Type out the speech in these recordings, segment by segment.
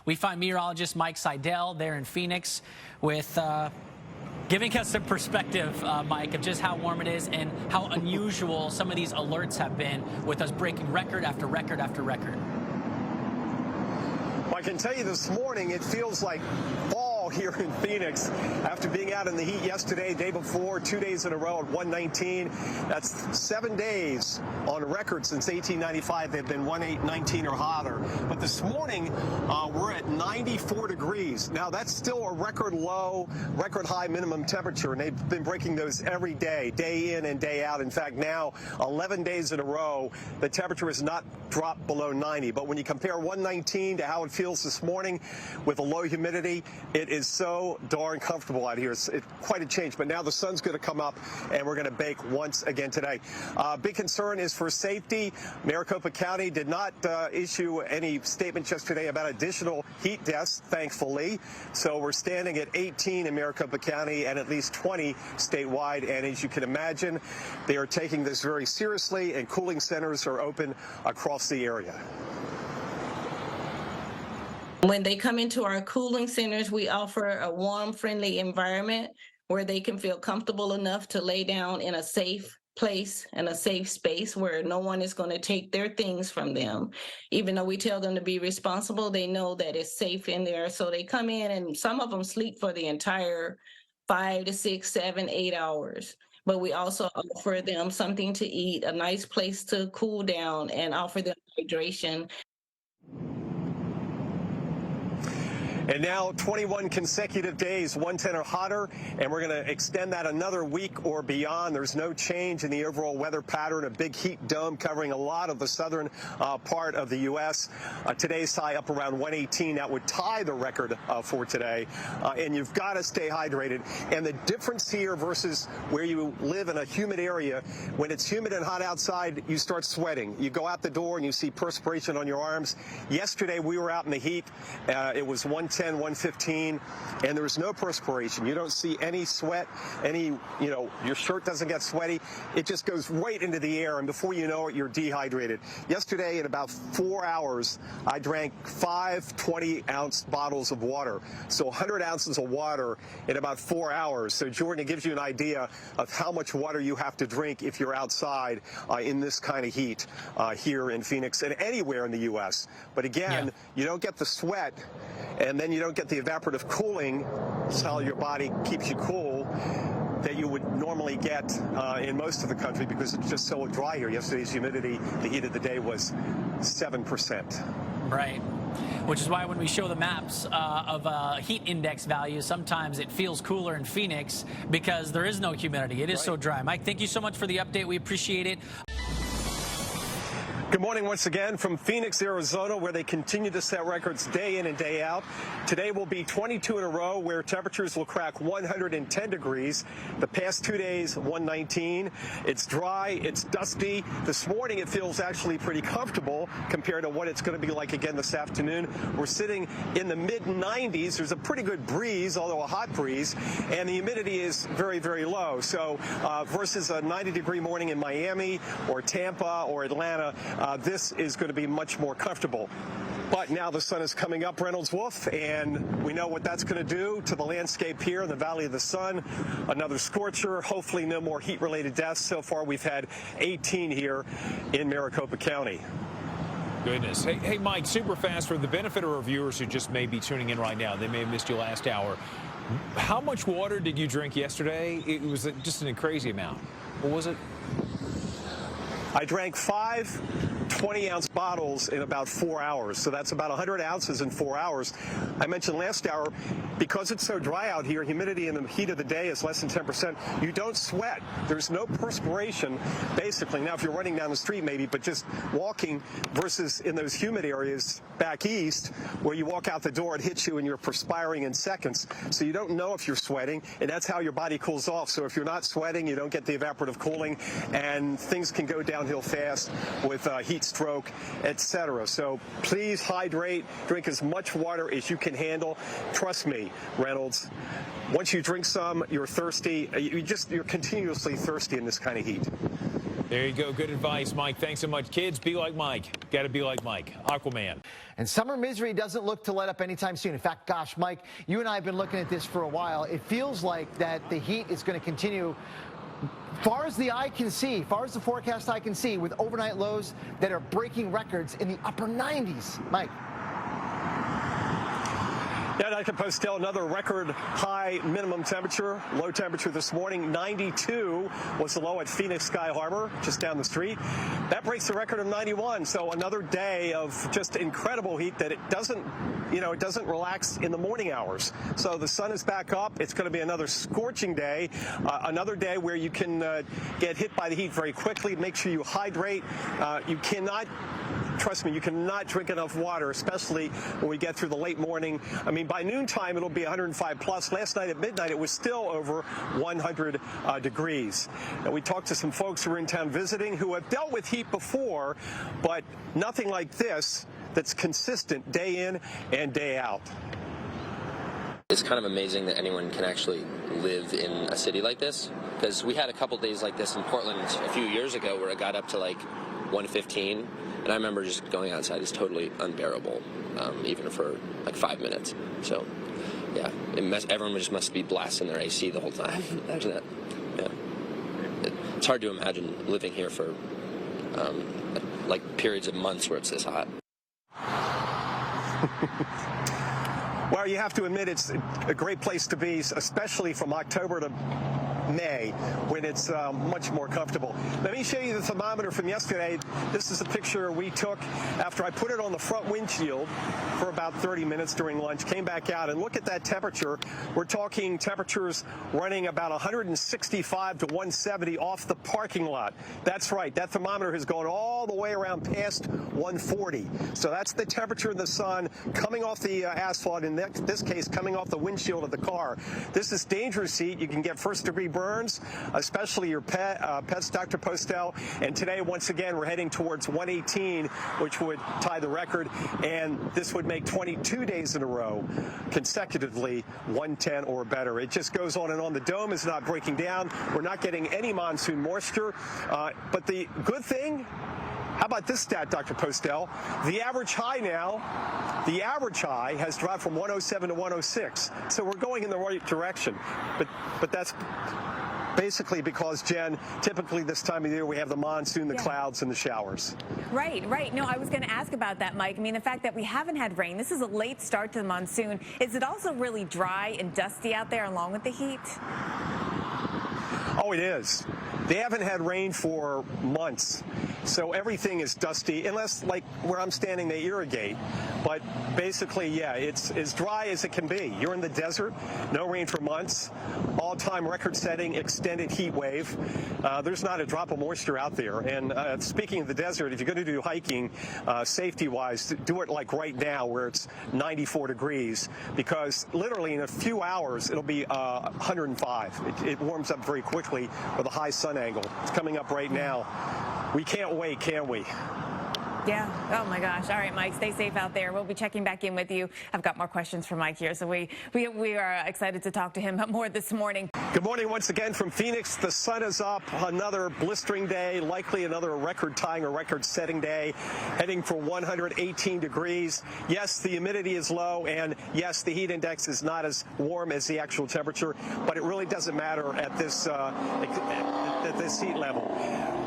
We find meteorologist Mike Seidel there in Phoenix with giving us a perspective, Mike, of just how warm it is and how unusual some of these alerts have been, with us breaking record after record after record. Well, I can tell you this morning, it feels like fall here in Phoenix after being out in the heat yesterday, day before, 2 days in a row at 119. That's 7 days on record since 1895. They've been 119 or hotter. But this morning, we're at 94 degrees. Now, that's still a record low, record high minimum temperature, and they've been breaking those every day, day in and day out. In fact, now, 11 days in a row, the temperature has not dropped below 90. But when you compare 119 to how it feels this morning with a low humidity, it is so darn comfortable out here. It's quite a change. But now the sun's going to come up, and we're going to bake once again today. Big concern is for safety. Maricopa County did not issue any statement yesterday about additional heat deaths, thankfully. So we're standing at 18 in Maricopa County and at least 20 statewide. And as you can imagine, they are taking this very seriously, and cooling centers are open across the area. When they come into our cooling centers, we offer a warm, friendly environment where they can feel comfortable enough to lay down in a safe place and a safe space where no one is going to take their things from them. Even though we tell them to be responsible, they know that it's safe in there. So they come in, and some of them sleep for the entire 5 to 6, 7, 8 hours. But we also offer them something to eat, a nice place to cool down, and offer them hydration. And now 21 consecutive days, 110 or hotter, and we're going to extend that another week or beyond. There's no change in the overall weather pattern. A big heat dome covering a lot of the southern part of the U.S. Today's high up around 118. That would tie the record for today. And you've got to stay hydrated. And the difference here versus where you live in a humid area, when it's humid and hot outside, you start sweating. You go out the door and you see perspiration on your arms. Yesterday, we were out in the heat. It was 110, 115, and there was no perspiration. You don't see any sweat, your shirt doesn't get sweaty. It just goes right into the air, and before you know it, you're dehydrated. Yesterday, in about 4 hours, I drank 5 20-ounce bottles of water. So 100 ounces of water in about 4 hours. So, Jordan, it gives you an idea of how much water you have to drink if you're outside in this kind of heat here in Phoenix and anywhere in the U.S. But again, you don't get the sweat, and then you don't get the evaporative cooling, so your body keeps you cool, that you would normally get in most of the country because it's just so dry here. Yesterday's humidity, the heat of the day was 7%. Right. Which is why when we show the maps of heat index values, sometimes it feels cooler in Phoenix because there is no humidity. It is so dry. Mike, thank you so much for the update. We appreciate it. Good morning once again from Phoenix, Arizona, where they continue to set records day in and day out. Today will be 22 in a row where temperatures will crack 110 degrees. The past 2 days, 119. It's dry, it's dusty. This morning it feels actually pretty comfortable compared to what it's going to be like again this afternoon. We're sitting in the mid-90s. There's a pretty good breeze, although a hot breeze, and the humidity is very, very low. So versus a 90-degree morning in Miami or Tampa or Atlanta, this is going to be much more comfortable. But now the sun is coming up, Reynolds Wolf, and we know what that's going to do to the landscape here in the Valley of the Sun. Another scorcher, hopefully no more heat-related deaths. So far we've had 18 here in Maricopa County. Goodness. Hey, Mike, super fast, for the benefit of our viewers who just may be tuning in right now, they may have missed you last hour. How much water did you drink yesterday? It was just a crazy amount. What was it? I drank 5 20-ounce bottles in about 4 hours. So that's about 100 ounces in 4 hours. I mentioned last hour, because it's so dry out here, humidity in the heat of the day is less than 10%. You don't sweat. There's no perspiration, basically. Now, if you're running down the street, maybe, but just walking versus in those humid areas back east where you walk out the door, it hits you and you're perspiring in seconds. So you don't know if you're sweating, and that's how your body cools off. So if you're not sweating, you don't get the evaporative cooling, and things can go downhill fast with heat stroke, etc. So please hydrate, drink as much water as you can handle. Trust me, Reynolds, once you drink some, you're thirsty. You're continuously thirsty in this kind of heat. There you go. Good advice, Mike. Thanks so much. Kids, be like Mike. Got to be like Mike. Aquaman. And summer misery doesn't look to let up anytime soon. In fact, gosh, Mike, you and I have been looking at this for a while. It feels like that the heat is going to continue far as the eye can see, far as the forecast eye can see, with overnight lows that are breaking records in the upper 90s. Mike. Yeah, Dr. Postel, another record high minimum temperature, low temperature this morning. 92 was the low at Phoenix Sky Harbor, just down the street. That breaks the record of 91. So another day of just incredible heat that it doesn't relax in the morning hours. So the sun is back up. It's going to be another scorching day, another day where you can get hit by the heat very quickly. Make sure you hydrate. You cannot, trust me, you cannot drink enough water, especially when we get through the late morning. I mean, by noontime, it'll be 105 plus. Last night at midnight, it was still over 100 degrees. And we talked to some folks who were in town visiting who have dealt with heat before, but nothing like this that's consistent day in and day out. It's kind of amazing that anyone can actually live in a city like this, because we had a couple days like this in Portland a few years ago where it got up to like 115, and I remember just going outside is totally unbearable, even for like 5 minutes. So, yeah, everyone just must be blasting their AC the whole time. Imagine that. Yeah. It's hard to imagine living here for like periods of months where it's this hot. Well, you have to admit it's a great place to be, especially from October to May, when it's much more comfortable. Let me show you the thermometer from yesterday. This is a picture we took after I put it on the front windshield for about 30 minutes during lunch, came back out, and look at that temperature. We're talking temperatures running about 165 to 170 off the parking lot. That's right. That thermometer has gone all the way around past 140. So that's the temperature of the sun coming off the asphalt, in this case, coming off the windshield of the car. This is dangerous heat. You can get first-degree burns, especially your pets, Dr. Postel. And today, once again, we're heading towards 118, which would tie the record. And this would make 22 days in a row consecutively 110 or better. It just goes on and on. The dome is not breaking down. We're not getting any monsoon moisture. But the good thing, how about this stat, Dr. Postel? The average high has dropped from 107 to 106. So we're going in the right direction. But that's basically because, Jen, typically this time of year we have the monsoon, the clouds, and the showers. Right, right. No, I was going to ask about that, Mike. I mean, the fact that we haven't had rain, this is a late start to the monsoon. Is it also really dry and dusty out there along with the heat? Oh, it is. They haven't had rain for months, so everything is dusty, unless, like where I'm standing, they irrigate. But basically, yeah, it's as dry as it can be. You're in the desert, no rain for months, all-time record-setting extended heat wave. There's not a drop of moisture out there. And speaking of the desert, if you're going to do hiking, safety-wise, do it like right now where it's 94 degrees, because literally in a few hours, it'll be 105. It warms up very quickly with a high sun angle. It's coming up right now. We can't wait, can we? Yeah. Oh, my gosh. All right, Mike, stay safe out there. We'll be checking back in with you. I've got more questions for Mike here, so we are excited to talk to him more this morning. Good morning once again from Phoenix. The sun is up. Another blistering day, likely another record-tying or record-setting day, heading for 118 degrees. Yes, the humidity is low, and yes, the heat index is not as warm as the actual temperature, but it really doesn't matter at this heat level.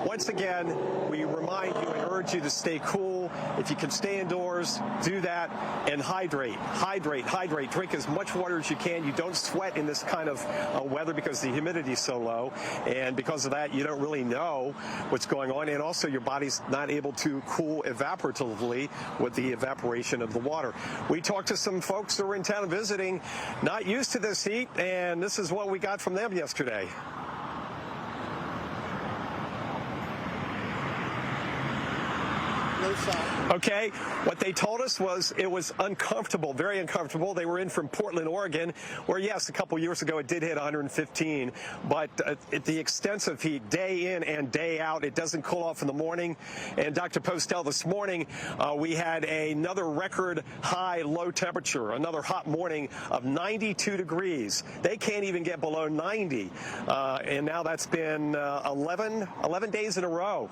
Once again, we remind you and urge you to stay cool. If you can stay indoors, do that, and hydrate. Hydrate, hydrate. Drink as much water as you can. You don't sweat in this kind of weather because the humidity is so low, and because of that, you don't really know what's going on, and also your body's not able to cool evaporatively with the evaporation of the water. We talked to some folks who were in town visiting, not used to this heat, and this is what we got from them yesterday. Okay, what they told us was it was uncomfortable, very uncomfortable. They were in from Portland, Oregon, where, yes, a couple years ago it did hit 115, but the extensive heat, day in and day out, it doesn't cool off in the morning. And Dr. Postel, this morning, we had another record high low temperature, another hot morning of 92 degrees. They can't even get below 90, and now that's been 11 days in a row.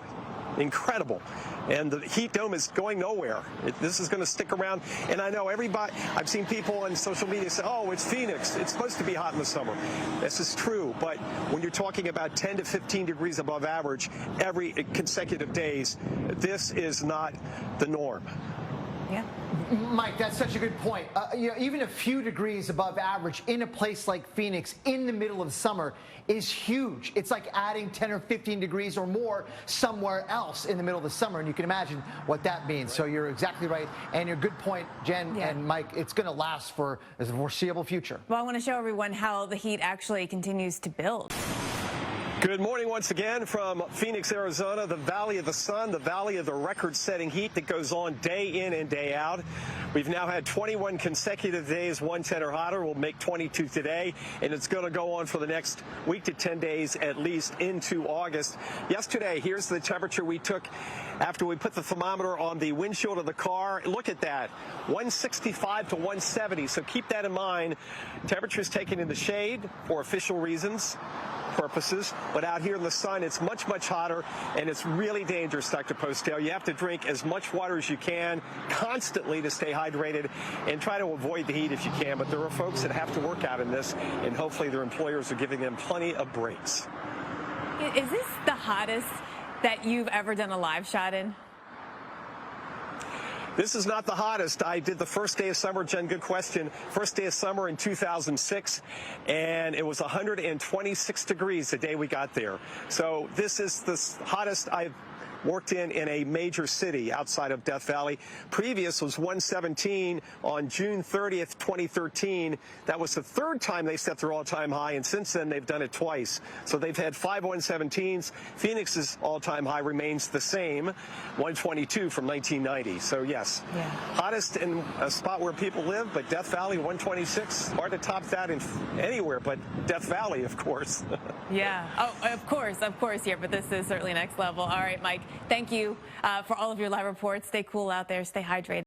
Incredible. And the heat dome is going nowhere. This is going to stick around. And I know everybody, I've seen people on social media say, oh, it's Phoenix. It's supposed to be hot in the summer. This is true. But when you're talking about 10 to 15 degrees above average every consecutive days, this is not the norm. Yeah. Mike, that's such a good point. Even a few degrees above average in a place like Phoenix in the middle of summer is huge. It's like adding 10 or 15 degrees or more somewhere else in the middle of the summer, and you can imagine what that means. So you're exactly right, and your good point, Jen and Mike, it's going to last for the foreseeable future. Well, I want to show everyone how the heat actually continues to build. Good morning once again from Phoenix, Arizona, the Valley of the Sun, the Valley of the record-setting heat that goes on day in and day out. We've now had 21 consecutive days, 110 or hotter. We'll make 22 today, and it's going to go on for the next week to 10 days at least into August. Yesterday, here's the temperature we took after we put the thermometer on the windshield of the car. Look at that, 165 to 170. So keep that in mind. Temperatures taken in the shade for official reasons. Purposes, but out here in the sun, it's much, much hotter, and it's really dangerous, Dr. Postel. You have to drink as much water as you can constantly to stay hydrated and try to avoid the heat if you can. But there are folks that have to work out in this, and hopefully their employers are giving them plenty of breaks. Is this the hottest that you've ever done a live shot in? This is not the hottest. I did the first day of summer, Jen, good question. First day of summer in 2006, and it was 126 degrees the day we got there. So this is the hottest I've worked in a major city outside of Death Valley. Previous was 117 on June 30th, 2013. That was the third time they set their all-time high, and since then they've done it twice. So they've had 5 117s. Phoenix's all-time high remains the same, 122 from 1990. So yes, hottest in a spot where people live, but Death Valley, 126. Hard to top that in anywhere but Death Valley, of course. Yeah. Oh, of course, yeah, but this is certainly next level. All right, Mike, thank you for all of your live reports. Stay cool out there. Stay hydrated.